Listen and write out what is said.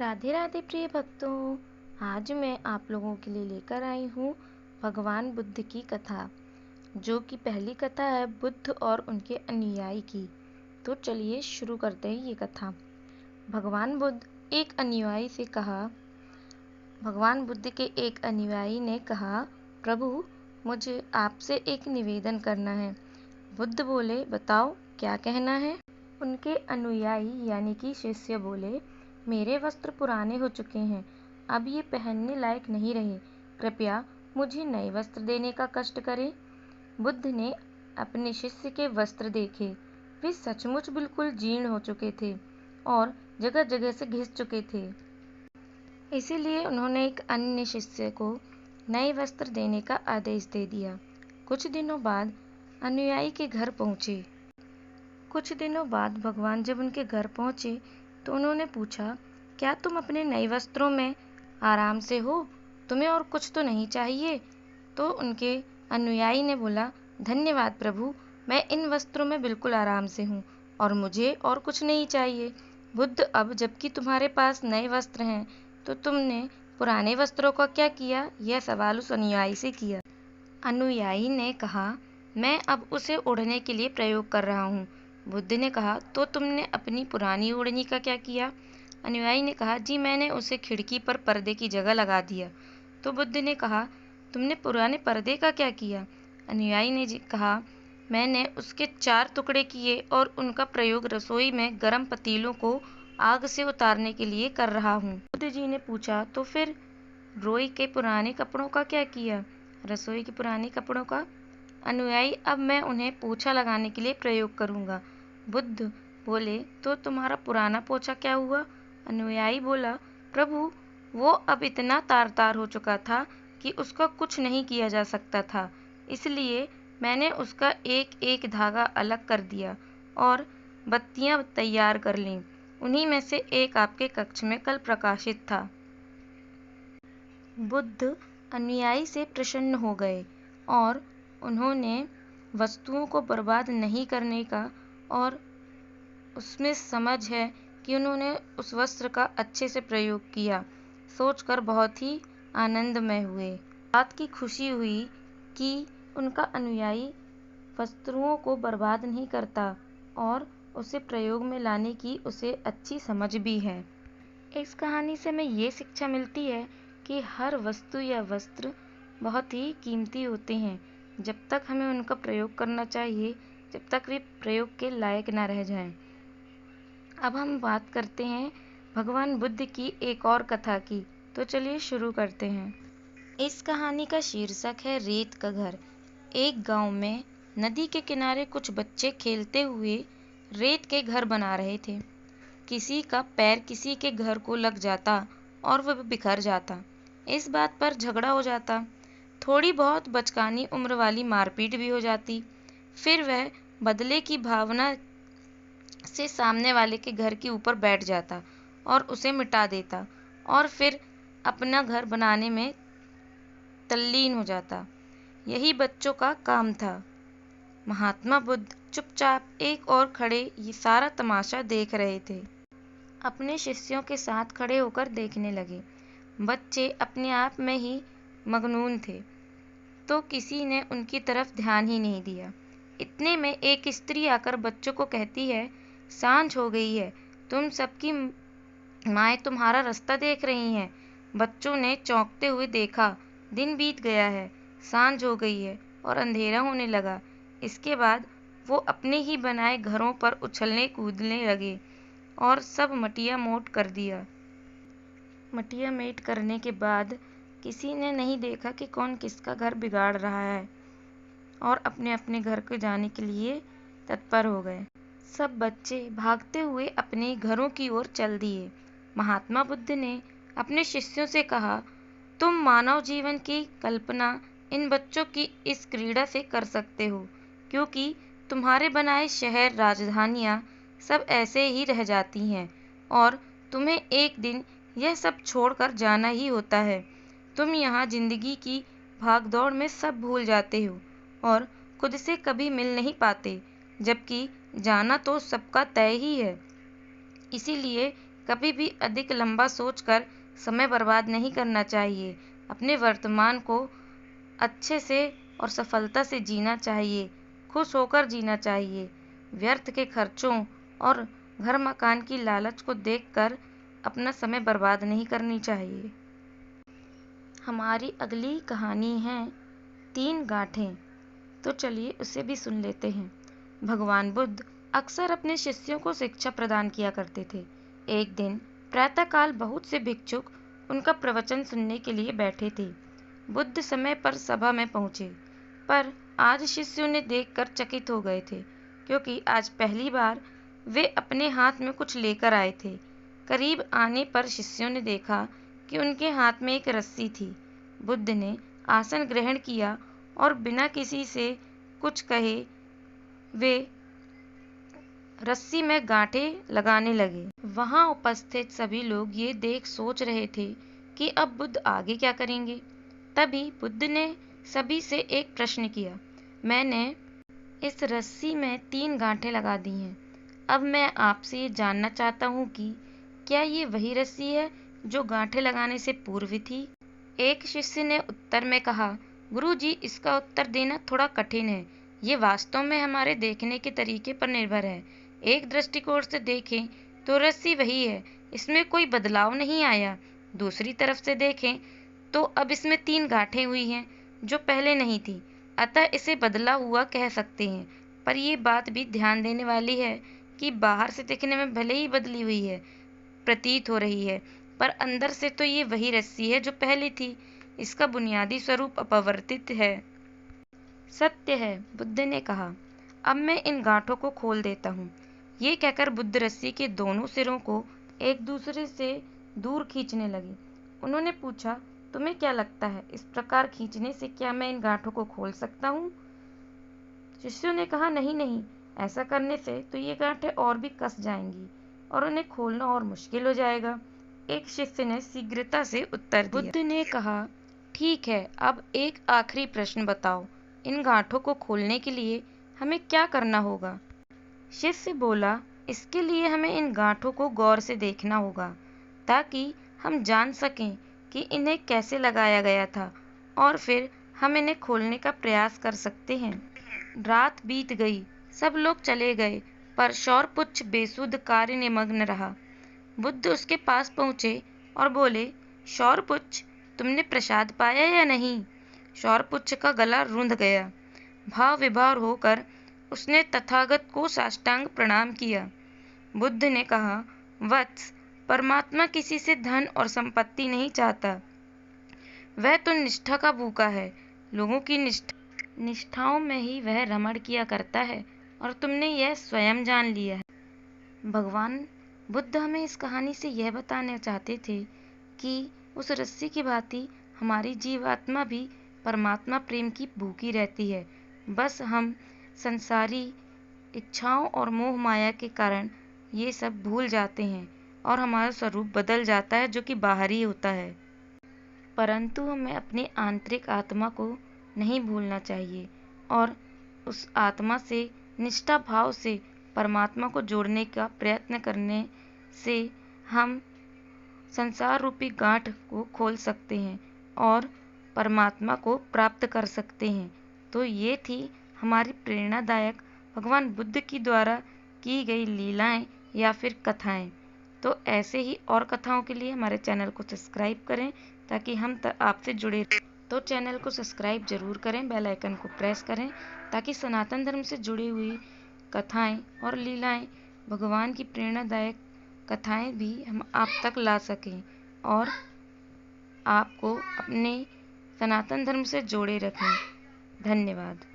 राधे राधे प्रिय भक्तों। आज मैं आप लोगों के लिए लेकर आई हूँ भगवान बुद्ध की कथा, जो कि पहली कथा है बुद्ध और उनके अनुयायी की। तो चलिए शुरू करते हैं ये कथा। भगवान बुद्ध के एक अनुयायी ने कहा, प्रभु, मुझे आपसे एक निवेदन करना है। बुद्ध बोले, बताओ क्या कहना है। उनके अनुयायी यानी कि शिष्य बोले, मेरे वस्त्र पुराने हो चुके हैं, अब ये पहनने लायक नहीं रहे, कृपया मुझे नए वस्त्र देने का कष्ट करें। बुद्ध ने अपने शिष्य के वस्त्र देखे, वे सचमुच बिल्कुल जीर्ण हो चुके थे और जगह जगह से घिस चुके थे। इसीलिए उन्होंने एक अन्य शिष्य को नए वस्त्र देने का आदेश दे दिया। कुछ दिनों बाद अनुयायी के घर पहुंचे। कुछ दिनों बाद भगवान जब उनके घर पहुंचे तो उन्होंने पूछा, क्या तुम अपने नए वस्त्रों में आराम से हो? तुम्हें और कुछ तो नहीं चाहिए? तो उनके अनुयायी ने बोला, धन्यवाद प्रभु, मैं इन वस्त्रों में बिल्कुल आराम से हूँ और मुझे और कुछ नहीं चाहिए। बुद्ध, अब जबकि तुम्हारे पास नए वस्त्र हैं तो तुमने पुराने वस्त्रों का क्या किया? यह सवाल उस अनुयायी से किया। अनुयायी ने कहा, मैं अब उसे ओढ़ने के लिए प्रयोग कर रहा हूँ। बुद्ध ने कहा, तो तुमने अपनी पुरानी ओढ़नी का क्या किया? अनुयायी ने कहा, जी मैंने उसे खिड़की पर पर्दे की जगह लगा दिया। तो बुद्ध ने कहा, तुमने पुराने पर्दे का क्या किया? अनुयायी ने कहा, मैंने उसके 4 टुकड़े किए और उनका प्रयोग रसोई में गर्म पतीलों को आग से उतारने के लिए कर रहा हूँ। बुद्ध जी ने पूछा, तो फिर रसोई के पुराने कपड़ों का क्या किया? रसोई के पुराने कपड़ों का? अनुयायी, अब मैं उन्हें पोछा लगाने के लिए प्रयोग करूंगा। बुद्ध बोले, तो तुम्हारा पुराना पोछा क्या हुआ? अनुयायी बोला, प्रभु, वो अब इतना तार तार हो चुका था कि उसका कुछ नहीं किया जा सकता था, इसलिए मैंने उसका एक एक धागा अलग कर दिया और बत्तियां तैयार कर लीं। उन्हीं में से एक आपके कक्ष में कल प्रकाशित था। बुद्ध अनुयायी से प्रसन्न हो गए और उन्होंने वस्तुओं को बर्बाद नहीं करने का और उसमें समझ है कि उन्होंने उस वस्त्र का अच्छे से प्रयोग किया, सोचकर बहुत ही आनंदमय हुए। बात की खुशी हुई कि उनका अनुयायी वस्तुओं को बर्बाद नहीं करता और उसे प्रयोग में लाने की उसे अच्छी समझ भी है। इस कहानी से हमें ये शिक्षा मिलती है कि हर वस्तु या वस्त्र बहुत ही कीमती होते हैं। जब तक हमें उनका प्रयोग करना चाहिए, जब तक वे प्रयोग के लायक ना रह जाएं। अब हम बात करते हैं भगवान बुद्ध की एक और कथा की। तो चलिए शुरू करते हैं। इस कहानी का शीर्षक है रेत का घर। एक गांव में नदी के किनारे कुछ बच्चे खेलते हुए रेत के घर बना रहे थे। किसी का पैर किसी के घर को लग जाता और वह बिखर जाता। इस बात पर झगड़ा हो जाता। थोड़ी बहुत बचकानी उम्र वाली मारपीट भी हो जाती। फिर वह बदले की भावना से सामने वाले के घर के ऊपर बैठ जाता और उसे मिटा देता और फिर अपना घर बनाने में तल्लीन हो जाता। यही बच्चों का काम था। महात्मा बुद्ध चुपचाप एक ओर खड़े ये सारा तमाशा देख रहे थे। अपने शिष्यों के साथ खड़े होकर देखने लगे। बच्चे अपने आप में ही मगनून थे, तो किसी ने उनकी तरफ ध्यान ही नहीं दिया। इतने में एक स्त्री आकर बच्चों को कहती है, सांझ हो गई है, तुम सबकी माएँ तुम्हारा रास्ता देख रही हैं। बच्चों ने चौंकते हुए देखा, दिन बीत गया है, सांझ हो गई है और अंधेरा होने लगा। इसके बाद वो अपने ही बनाए घरों पर उछलने कूदने लगे और सब मटिया मोट कर दिया। मटिया मेट करने के बाद किसी ने नहीं देखा कि कौन किसका घर बिगाड़ रहा है और अपने अपने घर को जाने के लिए तत्पर हो गए। सब बच्चे भागते हुए अपने घरों की ओर चल दिए। महात्मा बुद्ध ने अपने शिष्यों से कहा, तुम मानव जीवन की कल्पना इन बच्चों की इस क्रीड़ा से कर सकते हो, क्योंकि तुम्हारे बनाए शहर राजधानियां सब ऐसे ही रह जाती हैं और तुम्हें एक दिन यह सब छोड़कर जाना ही होता है। तुम यहाँ जिंदगी की भागदौड़ में सब भूल जाते हो और खुद से कभी मिल नहीं पाते, जबकि जाना तो सबका तय ही है। इसीलिए कभी भी अधिक लंबा सोचकर समय बर्बाद नहीं करना चाहिए। अपने वर्तमान को अच्छे से और सफलता से जीना चाहिए, खुश होकर जीना चाहिए। व्यर्थ के खर्चों और घर मकान की लालच को देखकर अपना समय बर्बाद नहीं करनी चाहिए। हमारी अगली कहानी है 3 गांठें। तो चलिए उसे भी सुन लेते हैं। भगवान बुद्ध अक्सर अपने शिष्यों को शिक्षा प्रदान किया करते थे। एक दिन प्रातःकाल बहुत से भिक्षुक उनका प्रवचन सुनने के लिए बैठे थे। बुद्ध समय पर सभा में पहुंचे, पर आज शिष्य उन्हें देखकर चकित हो गए थे, क्योंकि आज पहली बार वे अपने हाथ में कुछ लेकर आए थे। करीब आने पर शिष्यों ने देखा कि उनके हाथ में एक रस्सी थी। बुद्ध ने आसन ग्रहण किया और बिना किसी से कुछ कहे वे रस्सी में गांठें लगाने लगे। वहां उपस्थित सभी लोग ये देख सोच रहे थे कि अब बुद्ध आगे क्या करेंगे। तभी बुद्ध ने सभी से एक प्रश्न किया, मैंने इस रस्सी में 3 गांठें लगा दी हैं। अब मैं आपसे ये जानना चाहता हूँ कि क्या ये वही रस्सी है जो गांठें लगाने से पूर्व थी? एक शिष्य ने उत्तर में कहा, गुरुजी, इसका उत्तर देना थोड़ा कठिन है। ये वास्तव में हमारे देखने के तरीके पर निर्भर है। एक दृष्टिकोण से देखें तो रस्सी वही है, इसमें कोई बदलाव नहीं आया। दूसरी तरफ से देखें तो अब इसमें 3 गांठें हुई हैं जो पहले नहीं थी, अतः इसे बदला हुआ कह सकते हैं। पर ये बात भी ध्यान देने वाली है कि बाहर से दिखने में भले ही बदली हुई है प्रतीत हो रही है, पर अंदर से तो ये वही रस्सी है जो पहले थी। इसका बुनियादी स्वरूप अपरिवर्तित है। सत्य है, बुद्ध ने कहा। अब मैं इन गांठों को खोल देता हूँ। ये कहकर बुद्ध रस्सी के दोनों सिरों को एक दूसरे से दूर खींचने लगे। उन्होंने पूछा, तुम्हें क्या लगता है, इस प्रकार खींचने से क्या मैं इन गांठों को खोल सकता हूँ? शिष्यों ने कहा, नहीं नहीं, ऐसा करने से तो ये गांठें और भी कस जाएंगी और उन्हें खोलना और मुश्किल हो जाएगा। एक शिष्य ने शीघ्रता से उत्तर दिया। बुद्ध ने कहा, ठीक है, अब एक आखिरी प्रश्न बताओ, इन गांठों को खोलने के लिए हमें क्या करना होगा? शिष्य बोला, इसके लिए हमें इन गांठों को गौर से देखना होगा, ताकि हम जान सकें कि इन्हें कैसे लगाया गया था, और फिर हम इन्हें खोलने का प्रयास कर सकते हैं। रात बीत गई, सब लोग चले गए, पर शौरपुच्छ बेसुध कार्य निमग्न रहा। बुद्ध उसके पास पहुंचे और बोले, शौरपुच्छ, तुमने प्रसाद पाया या नहीं? शौरपुच्छ का गला रुंध गया। भाव विभोर होकर उसने तथागत को साष्टांग प्रणाम किया। बुद्ध ने कहा, वत्स, परमात्मा किसी से धन और संपत्ति नहीं चाहता। वह तो निष्ठा का भूखा है। लोगों की निष्ठाओं में ही वह रमण किया करता है, और तुमने यह स्वयं जान लिया है। भगवान बुद्ध हमें इस कहानी से यह बताना चाहते थे कि उस रस्सी की भांति हमारी जीवात्मा भी परमात्मा प्रेम की भूखी रहती है। बस हम संसारी इच्छाओं और मोह माया के कारण ये सब भूल जाते हैं और हमारा स्वरूप बदल जाता है, जो कि बाहरी होता है। परंतु हमें अपनी आंतरिक आत्मा को नहीं भूलना चाहिए और उस आत्मा से निष्ठा भाव से परमात्मा को जोड़ने का प्रयत्न करने से हम संसार रूपी गांठ को खोल सकते हैं और परमात्मा को प्राप्त कर सकते हैं। तो ये थी हमारी प्रेरणादायक भगवान बुद्ध की द्वारा की गई लीलाएं या फिर कथाएं। तो ऐसे ही और कथाओं के लिए हमारे चैनल को सब्सक्राइब करें, ताकि हम आपसे जुड़े। तो चैनल को सब्सक्राइब जरूर करें, बेल आइकन को प्रेस करें, ताकि सनातन धर्म से जुड़ी हुई कथाएं और लीलाएं, भगवान की प्रेरणादायक कथाएं भी हम आप तक ला सकें और आपको अपने सनातन धर्म से जोड़े रखें। धन्यवाद।